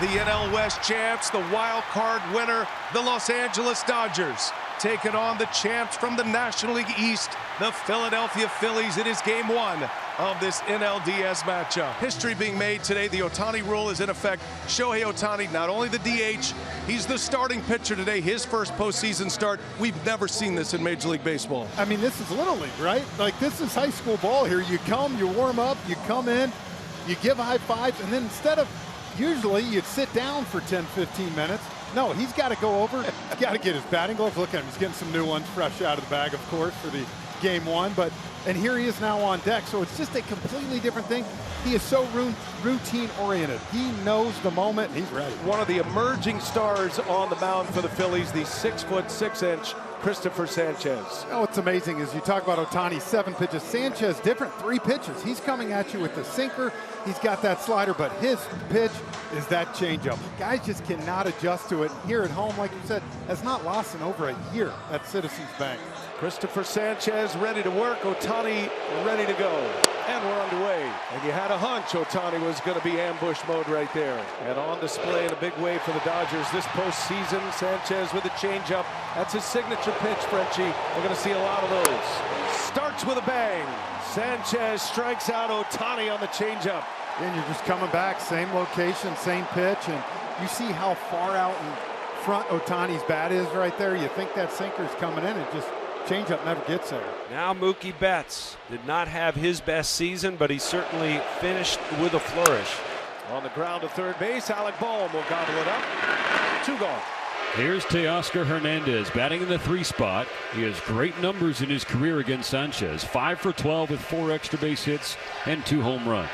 The NL West champs, the wild card winner, the Los Angeles Dodgers, taking on the champs from the National League East, the Philadelphia Phillies. It is game one of this NLDS matchup. History being made today. The Ohtani rule is in effect. Shohei Ohtani, not only the DH, he's the starting pitcher today. His first postseason start. We've never seen this in Major League Baseball. I mean, this is Little League, right? Like, this is high school ball here. You come, you warm up, you come in, you give high fives, and then instead of usually you'd sit down for 10, 15 minutes. No, he's got to go over. He's got to get his batting gloves. Look at him. He's getting some new ones fresh out of the bag, of course, for the game one. And here he is now on deck. So it's just a completely different thing. He is so routine oriented. He knows the moment. He's ready. One of the emerging stars on the mound for the Phillies, the 6'6" Christopher Sanchez. Oh, it's amazing as you talk about Ohtani, 7 pitches. Sanchez, different, 3 pitches. He's coming at you with the sinker. He's got that slider, but his pitch is that changeup. Guys just cannot adjust to it. Here at home, like you said, has not lost in over a year at Citizens Bank. Christopher Sanchez ready to work. Ohtani ready to go. And we're underway. And you had a hunch Ohtani was going to be ambush mode right there. And on display in a big way for the Dodgers this postseason. Sanchez with a changeup. That's his signature pitch, Frenchie. We're going to see a lot of those. Starts with a bang. Sanchez strikes out Ohtani on the changeup. And you're just coming back, same location, same pitch, and you see how far out in front Ohtani's bat is right there. You think that sinker's coming in, and just changeup never gets there. Now Mookie Betts did not have his best season, but he certainly finished with a flourish. On the ground to third base, Alec Boehm will gobble it up. 2 gone. Here's Teoscar Hernandez batting in the 3 spot. He has great numbers in his career against Sanchez. 5 for 12 with 4 extra base hits and 2 home runs.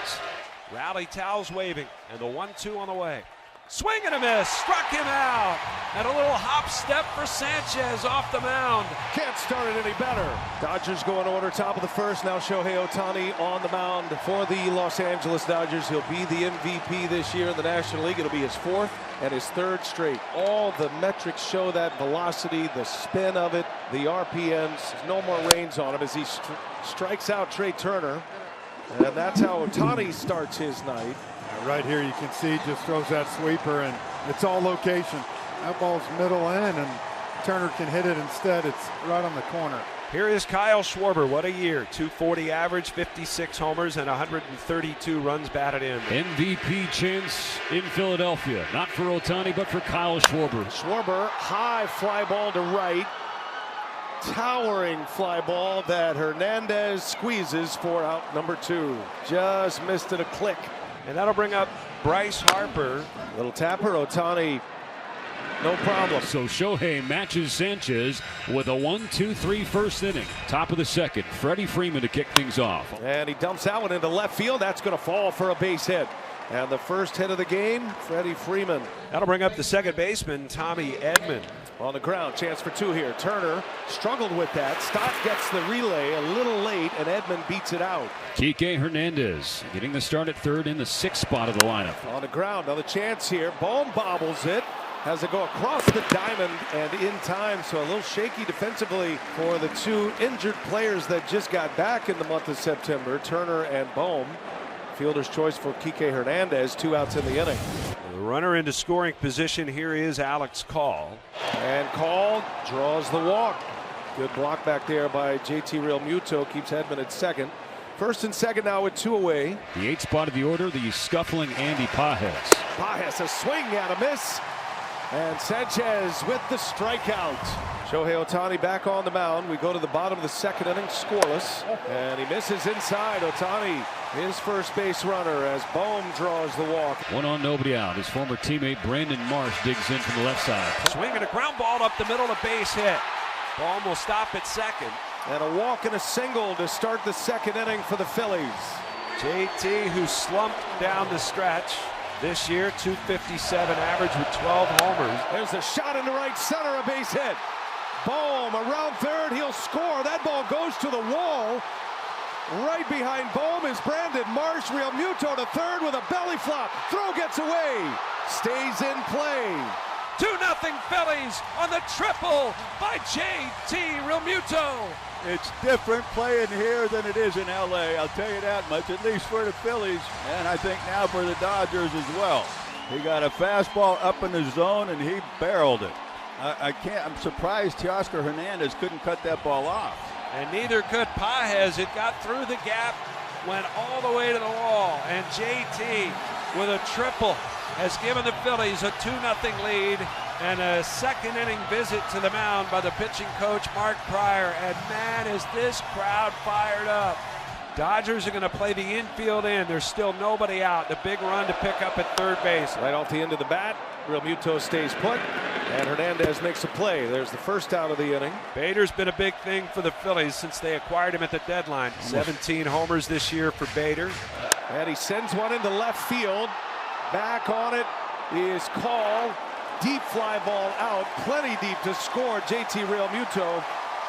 Rally towels waving, and the 1-2 on the way. Swing and a miss, struck him out. And a little hop step for Sanchez off the mound. Can't start it any better. Dodgers go in order, top of the first. Now Shohei Ohtani on the mound for the Los Angeles Dodgers. He'll be the MVP this year in the National League. It'll be his 4th and his 3rd straight. All the metrics show that velocity, the spin of it, the RPMs. No more reins on him as he strikes out Trey Turner. And that's how Ohtani starts his night. Right here you can see just throws that sweeper, and it's all location. That ball's middle in, and Turner can hit it instead. It's right on the corner. Here is Kyle Schwarber. What a year. 240 average, 56 homers, and 132 runs batted in. MVP chance in Philadelphia. Not for Ohtani, but for Kyle Schwarber. Schwarber, high fly ball to right. Towering fly ball that Hernandez squeezes for out number 2. Just missed it a click. And that'll bring up Bryce Harper. Little tapper, Ohtani, no problem. So Shohei matches Sanchez with a 1-2-3 first inning. Top of the second, Freddie Freeman to kick things off. And he dumps that one into left field. That's going to fall for a base hit. And the first hit of the game, Freddie Freeman. That'll bring up the second baseman, Tommy Edman. On the ground, chance for 2 here. Turner struggled with that. Stott gets the relay a little late, and Edman beats it out. Kike Hernandez getting the start at 3rd in the 6th spot of the lineup. On the ground, another chance here. Boehm bobbles it. Has it go across the diamond and in time, so a little shaky defensively for the 2 injured players that just got back in the month of September, Turner and Boehm. Fielder's choice for Kike Hernandez, 2 outs in the inning. The runner into scoring position here is Alex Call. And Call draws the walk. Good block back there by JT Realmuto, keeps Edman at 2nd. 1st and 2nd now with 2 away. The 8th spot of the order, the scuffling Andy Pages. Pages a swing and a miss. And Sanchez with the strikeout. Shohei Ohtani back on the mound. We go to the bottom of the 2nd inning, scoreless. And he misses inside. Ohtani, his first base runner as Boehm draws the walk. 1 on, nobody out. His former teammate Brandon Marsh digs in from the left side. Swing and a ground ball up the middle, a base hit. Boehm will stop at 2nd. And a walk and a single to start the 2nd inning for the Phillies. JT, who slumped down the stretch. This year, 257 average with 12 homers. There's a shot into right center, a base hit. Boehm around 3rd, he'll score. That ball goes to the wall. Right behind Boehm is Brandon Marsh. Realmuto to 3rd with a belly flop. Throw gets away. Stays in play. 2-0 Phillies on the triple by JT Realmuto. It's different playing here than it is in LA. I'll tell you that much, at least for the Phillies, and I think now for the Dodgers as well. He got a fastball up in the zone, and he barreled it. I'm surprised Teoscar Hernandez couldn't cut that ball off. And neither could Pages. It got through the gap, went all the way to the wall, and JT with a triple has given the Phillies a 2-0 lead, and a second inning visit to the mound by the pitching coach Mark Pryor. And man, is this crowd fired up. Dodgers are going to play the infield in. There's still nobody out. The big run to pick up at third base. Right off the end of the bat, Realmuto stays put, and Hernandez makes a play. There's the first out of the inning. Bader's been a big thing for the Phillies since they acquired him at the deadline. 17 homers this year for Bader. And he sends one into left field. Back on it is Call. Deep fly ball out, plenty deep to score JT Realmuto,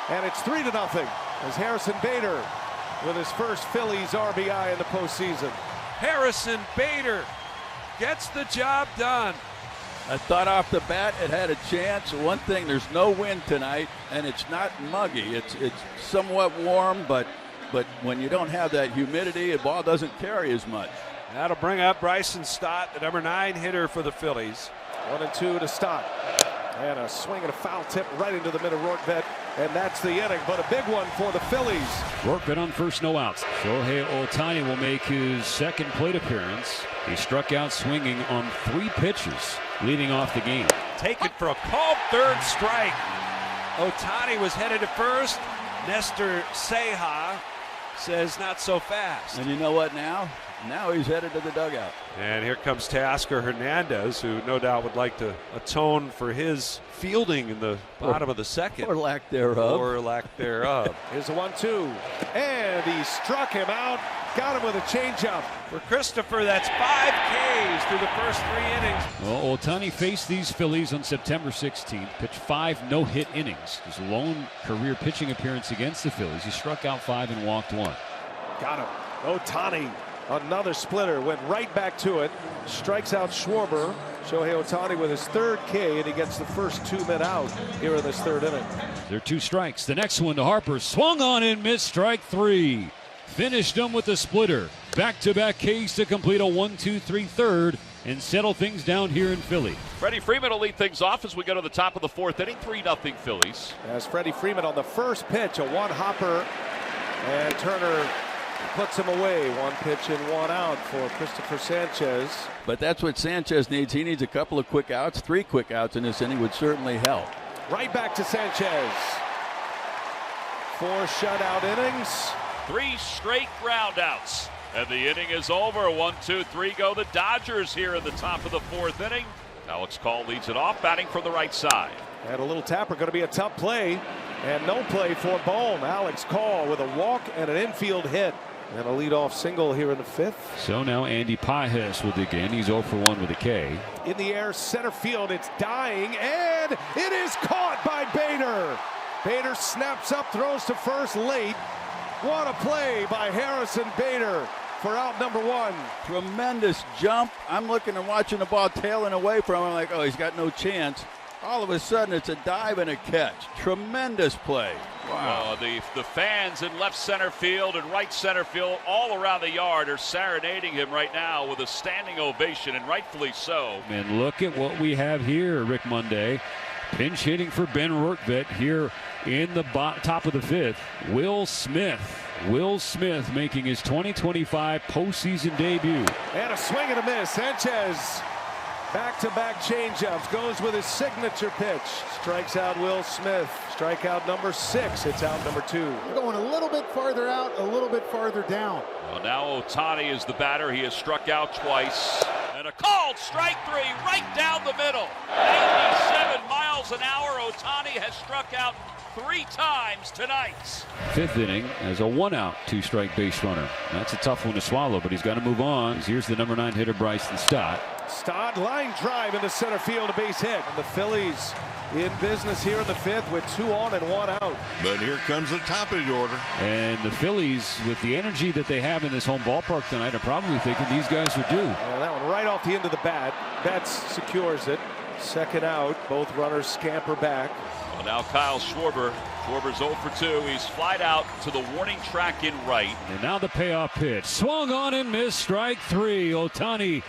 and it's 3-0 as Harrison Bader with his first Phillies RBI in the postseason. Harrison Bader gets the job done. I thought off the bat it had a chance. One thing, there's no wind tonight, and it's not muggy. It's somewhat warm, but when you don't have that humidity, the ball doesn't carry as much. That'll bring up Bryson Stott, the number 9 hitter for the Phillies. 1-2 to Stott. And a swing and a foul tip right into the middle Rortvedt, and that's the inning, but a big one for the Phillies. Rortvedt on first, no outs. Shohei Ohtani will make his second plate appearance. He struck out swinging on 3 pitches, leading off the game. Take it for a called third strike. Ohtani was headed to first. Nestor Ceja says not so fast. And you know what now? Now he's headed to the dugout. And here comes Teoscar Hernandez, who no doubt would like to atone for his fielding in the bottom of the second. Or lack thereof. Or lack thereof. Here's a 1-2. And he struck him out. Got him with a changeup. For Christopher, that's 5 Ks through the first 3 innings. Well, Ohtani faced these Phillies on September 16th, pitched 5 no-hit innings. His lone career pitching appearance against the Phillies. He struck out 5 and walked 1. Got him. Ohtani. Another splitter, went right back to it, strikes out Schwarber. Shohei Ohtani with his 3rd K, and he gets the first 2 men out here in this 3rd inning. There are 2 strikes. The next one to Harper, swung on and missed, strike 3. Finished him with a splitter. Back-to-back Ks to complete a 1-2-3 third and settle things down here in Philly. Freddie Freeman will lead things off as we go to the top of the 4th inning. 3-0 Phillies. As Freddie Freeman on the first pitch, a 1-hopper, and Turner puts him away. 1 pitch and 1 out for Christopher Sanchez. But that's what Sanchez needs. He needs a couple of quick outs. 3 quick outs in this inning would certainly help. Right back to Sanchez. 4 shutout innings. 3 straight groundouts. And the inning is over. 1, 2, 3 go the Dodgers here in the top of the 4th inning. Alex Call leads it off, batting from the right side. And a little tapper, going to be a tough play. And no play for Bone. Alex Call with a walk and an infield hit. And a leadoff single here in the 5th. So now Andy Pages will dig in. He's 0 for 1 with a K. In the air, center field. It's dying, and it is caught by Bader. Bader snaps up, throws to first late. What a play by Harrison Bader for out number 1. Tremendous jump. I'm looking and watching the ball tailing away from him. I'm like, oh, he's got no chance. All of a sudden, it's a dive and a catch. Tremendous play. Wow. The fans in left center field and right center field all around the yard are serenading him right now with a standing ovation, and rightfully so. And look at what we have here, Rick Monday. Pinch hitting for Ben Rortvedt here in the top of the 5th. Will Smith making his 2025 postseason debut. And a swing and a miss. Sanchez, back-to-back changeups, goes with his signature pitch. Strikes out Will Smith. Strikeout number 6. It's out number 2. We're going a little bit farther out, a little bit farther down. Well, now Ohtani is the batter. He has struck out twice. And a called strike 3 right down the middle. 97 miles an hour. Ohtani has struck out 3 times tonight. 5th inning as a 1-out, 2-strike base runner. That's a tough one to swallow, but he's got to move on. Here's the number 9 hitter, Bryson Stott. Stott, line drive into center field, a base hit. And the Phillies in business here in the 5th with 2 on and 1 out. But here comes the top of the order. And the Phillies, with the energy that they have in this home ballpark tonight, are probably thinking these guys are due. And that one right off the end of the bat. Betts secures it. 2nd out. Both runners scamper back. Well, now Kyle Schwarber. Schwarber's 0 for 2. He's flied out to the warning track in right. And now the payoff pitch. Swung on and missed. Strike 3. Ohtani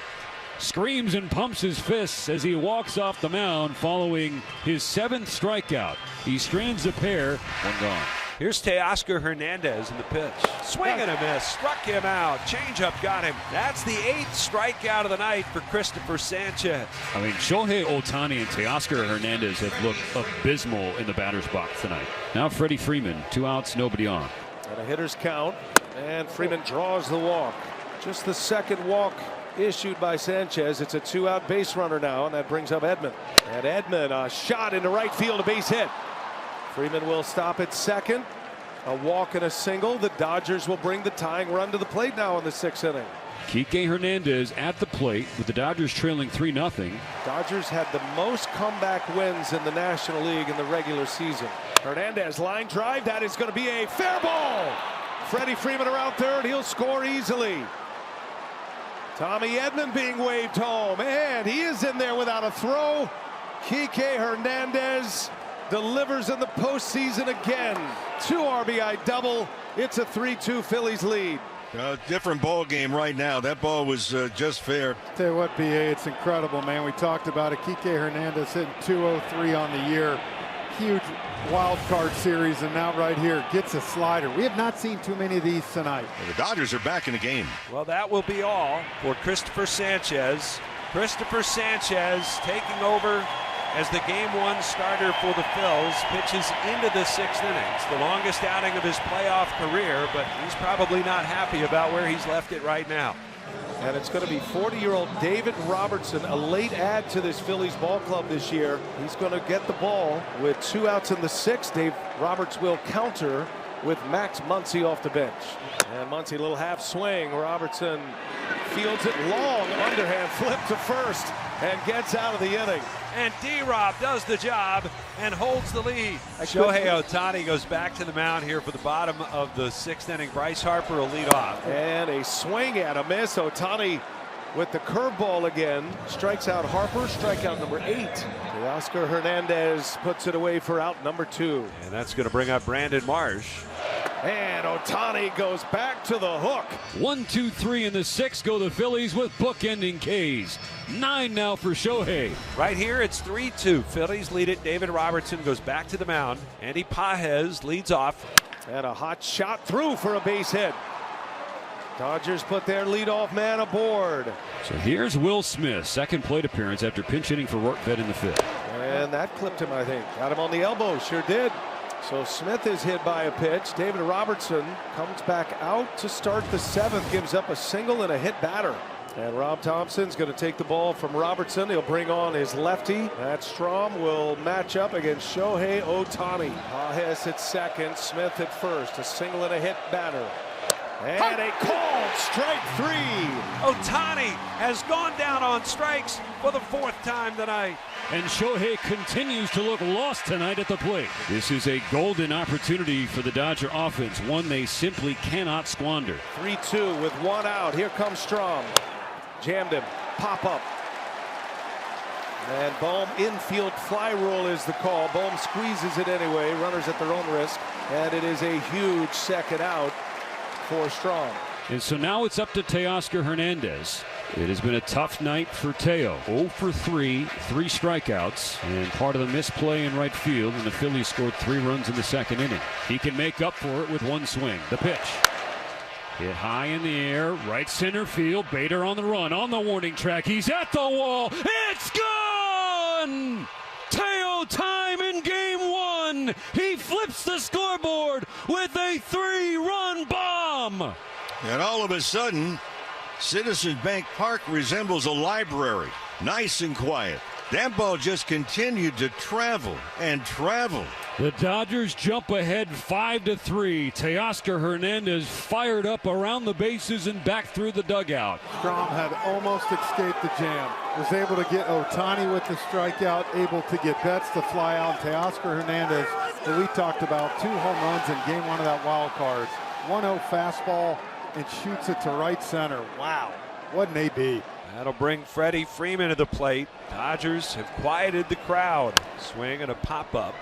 screams and pumps his fists as he walks off the mound following his 7th strikeout. He strands a pair, one gone. Here's Teoscar Hernandez in the pitch. Swing and a miss, struck him out. Changeup got him. That's the 8th strikeout of the night for Christopher Sanchez. I mean, Shohei Ohtani and Teoscar Hernandez have looked abysmal in the batter's box tonight. Now Freddie Freeman, 2 outs, nobody on. And a hitter's count, and Freeman draws the walk. Just the 2nd walk issued by Sanchez. It's a 2-out base runner now, and that brings up Edman. And Edman, a shot into right field, a base hit. Freeman will stop at 2nd. A walk and a single. The Dodgers will bring the tying run to the plate now in the 6th inning. Kike Hernandez at the plate with the Dodgers trailing 3-0. Dodgers had the most comeback wins in the National League in the regular season. Hernandez line drive. That is going to be a fair ball. Freddie Freeman around third. He'll score easily. Tommy Edman being waved home, and he is in there without a throw. Kike Hernandez delivers in the postseason again. 2 RBI double. It's a 3-2 Phillies lead. Different ball game right now. That ball was just fair. Tell you what, BA, it's incredible, man. We talked about it. Kike Hernandez hitting 203 on the year. Huge wild card series, and now right here gets a slider. We have not seen too many of these tonight. The Dodgers are back in the game. Well, that will be all for Christopher Sanchez. Christopher Sanchez taking over as the Game 1 starter for the Phils, pitches into the 6th innings, the longest outing of his playoff career, but he's probably not happy about where he's left it right now. And it's going to be 40-year-old David Robertson, a late add to this Phillies ball club this year. He's going to get the ball with 2 outs in the 6th. Dave Roberts will counter with Max Muncy off the bench. And Muncy, a little half swing. Robertson fields it long, underhand flip to first, and gets out of the inning. And D-Rob does the job and holds the lead. Shohei Ohtani goes back to the mound here for the bottom of the 6th inning. Bryce Harper will lead off. And a swing and a miss. Ohtani with the curveball again. Strikes out Harper, strikeout number 8. Teoscar Hernandez puts it away for out number 2. And that's going to bring up Brandon Marsh. And Ohtani goes back to the hook. 1, 2, 3 in the 6th go the Phillies with bookending K's. 9 now for Shohei. Right here it's 3-2. Phillies lead it. David Robertson goes back to the mound. Andy Pages leads off. And a hot shot through for a base hit. Dodgers put their leadoff man aboard. So here's Will Smith, 2nd plate appearance after pinch hitting for Rortvedt in the 5th. And that clipped him, I think. Got him on the elbow, sure did. So Smith is hit by a pitch. David Robertson comes back out to start the 7th, gives up a single and a hit batter. And Rob Thompson's going to take the ball from Robertson. He'll bring on his lefty. Matt Strom will match up against Shohei Ohtani. Pages at 2nd, Smith at 1st. A single and a hit batter. And a called strike 3. Ohtani has gone down on strikes for the 4th time tonight. And Shohei continues to look lost tonight at the plate. This is a golden opportunity for the Dodger offense, one they simply cannot squander. 3-2 with 1 out. Here comes Strom. Jammed him. Pop up. And Bohm infield fly rule is the call. Bohm squeezes it anyway. Runners at their own risk. And it is a huge 2nd out for Strom. And so now it's up to Teoscar Hernandez. It has been a tough night for Teo. 0 for 3, 3 strikeouts, and part of the misplay in right field, and the Phillies scored 3 runs in the 2nd inning. He can make up for it with 1 swing. The pitch. Hit high in the air, right center field. Bader on the run, on the warning track. He's at the wall. It's gone! Teo time in Game 1. He flips the scoreboard with a 3-run bomb. And all of a sudden, Citizens Bank Park resembles a library. Nice and quiet. That ball just continued to travel and travel. The Dodgers jump ahead 5-3. Teoscar Hernandez fired up around the bases and back through the dugout. Strom had almost escaped the jam. Was able to get Ohtani with the strikeout, able to get Betts to fly out. Teoscar Hernandez, that we talked about, 2 home runs in Game 1 of that wild card. 1-0 fastball and shoots it to right center. Wow, what an AB. That'll bring Freddie Freeman to the plate. Dodgers have quieted the crowd. Swing and a pop-up.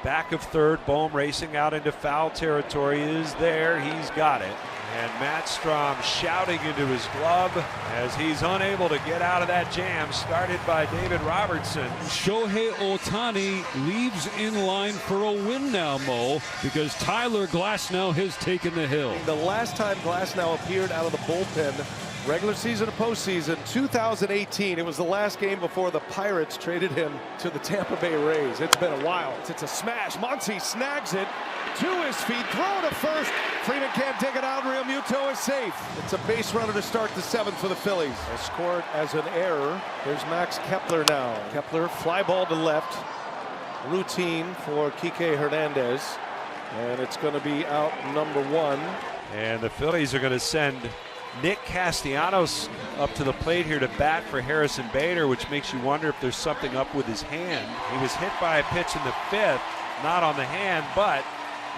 Back of 3rd, Bohm racing out into foul territory is there. He's got it. And Matt Strom shouting into his glove as he's unable to get out of that jam started by David Robertson. Shohei Ohtani leaves in line for a win now, Mo, because Tyler Glasnow has taken the hill. The last time Glasnow appeared out of the bullpen, regular season or postseason, 2018. It was the last game before the Pirates traded him to the Tampa Bay Rays. It's been a while. It's a smash. Muncy snags it to his feet, throw to first. Freeman can't dig it out. Real Muto is safe. It's a base runner to start the seventh for the Phillies. They scored as an error. There's Max Kepler now. Kepler fly ball to left. Routine for Kike Hernandez. And it's going to be out number one. And the Phillies are going to send Nick Castellanos up to the plate here to bat for Harrison Bader, which makes you wonder if there's something up with his hand. He was hit by a pitch in the fifth, not on the hand, but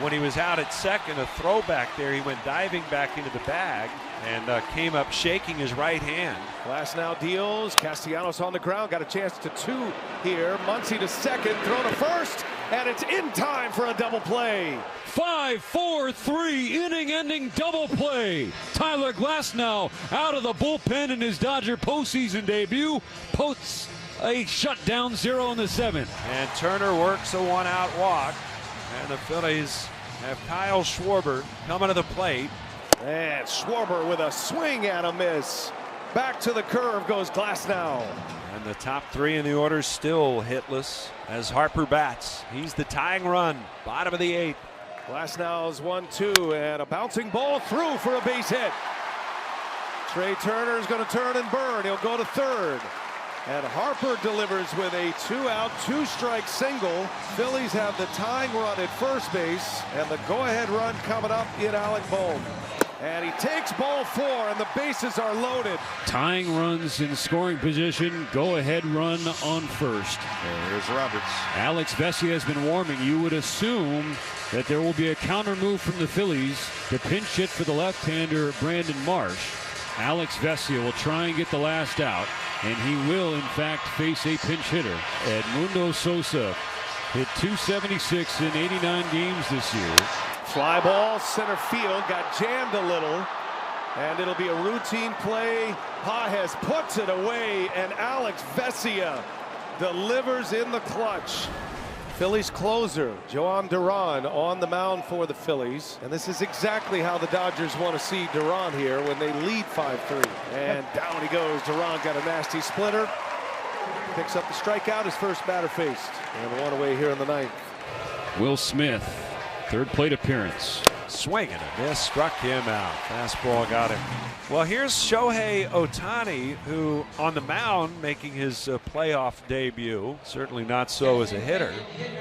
when he was out at second, a throwback there, he went diving back into the bag and came up shaking his right hand. Glasnow deals. Castellanos on the ground. Got a chance to two here. Muncy to second. Throw to first. And it's in time for a double play. 5-4-3 inning-ending double play. Tyler Glasnow out of the bullpen in his Dodger postseason debut. Posts a shutdown 0 in the seventh. And Turner works a one-out walk. And the Phillies have Kyle Schwarber coming to the plate. And Schwarber with a swing and a miss. Back to the curve goes Glasnow. And the top three in the order still hitless as Harper bats. He's the tying run, bottom of the eighth. Glasnow's 1-2 and a bouncing ball through for a base hit. Trey Turner's going to turn and burn. He'll go to third. And Harper delivers with a 2-out, 2-strike single. Phillies have the tying run at first base and the go-ahead run coming up in Alec Bohm. And he takes ball four, and the bases are loaded. Tying runs in scoring position. Go-ahead run on first. And here's Roberts. Alex Vesia has been warming. You would assume that there will be a counter move from the Phillies to pinch hit for the left-hander Brandon Marsh. Alex Vesia will try and get the last out, and he will, in fact, face a pinch hitter. Edmundo Sosa hit .276 in 89 games this year. Fly ball, center field, got jammed a little, and it'll be a routine play. Pages puts it away, and Alex Vesia delivers in the clutch. Phillies closer, Joan Duran, on the mound for the Phillies. And this is exactly how the Dodgers want to see Duran here when they lead 5-3. And down he goes. Duran got a nasty splitter. Picks up the strikeout, his first batter faced. And one away here in the ninth. Will Smith, third plate appearance. Swinging a miss, struck him out. Fastball got him. Well, here's Shohei Ohtani, who on the mound making his playoff debut. Certainly not so as a hitter.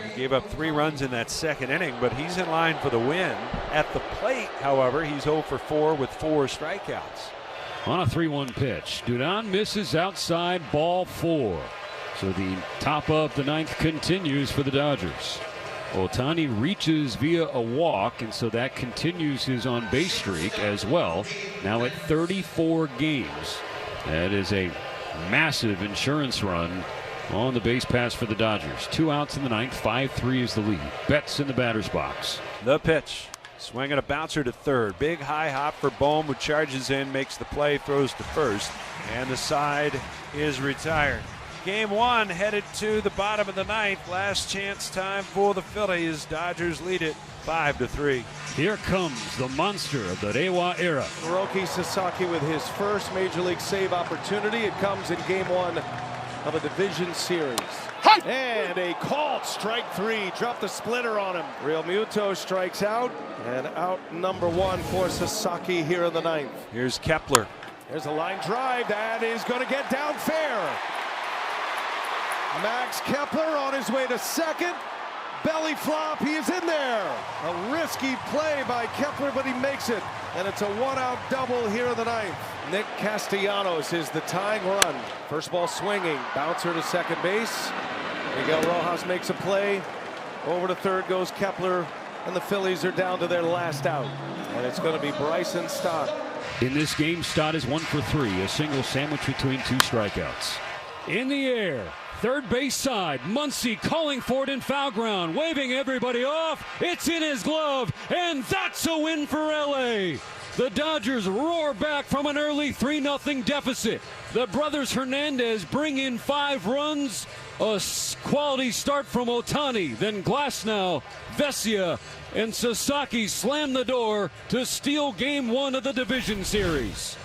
He gave up 3 runs in that second inning, but he's in line for the win. At the plate, however, he's 0 for 4 with 4 strikeouts. On a 3-1 pitch, Duran misses outside, ball 4. So the top of the ninth continues for the Dodgers. Ohtani reaches via a walk, and so that continues his on-base streak as well. Now at 34 games. That is a massive insurance run on the base pass for the Dodgers. 2 outs in the ninth, 5-3 is the lead. Betts in the batter's box. The pitch. Swinging a bouncer to third. Big high hop for Bohm, who charges in, makes the play, throws to first. And the side is retired. Game 1 headed to the bottom of the ninth. Last chance time for the Phillies. Dodgers lead it 5-3. Here comes the monster of the Reiwa era. Hiroki Sasaki with his first Major League save opportunity. It comes in Game 1 of a division series. And a called strike 3. Dropped the splitter on him. Real Muto strikes out. And out number 1 for Sasaki here in the ninth. Here's Kepler. There's a line drive that is going to get down fair. Max Kepler on his way to second. Belly flop, he is in there. A risky play by Kepler, but he makes it. And it's a 1-out double here in the ninth. Nick Castellanos is the tying run. First ball swinging, bouncer to second base. Miguel Rojas makes a play. Over to third goes Kepler, and the Phillies are down to their last out. And it's going to be Bryson Stott. In this game, Stott is 1 for 3, a single sandwich between 2 strikeouts. In the air, third base side, Muncy calling for it in foul ground, waving everybody off. It's in his glove, and that's a win for LA. The Dodgers roar back from an early 3-0 deficit. The brothers Hernandez bring in 5 runs. A quality start from Ohtani. Then Glasnow, Vesia, and Sasaki slam the door to steal Game 1 of the division series.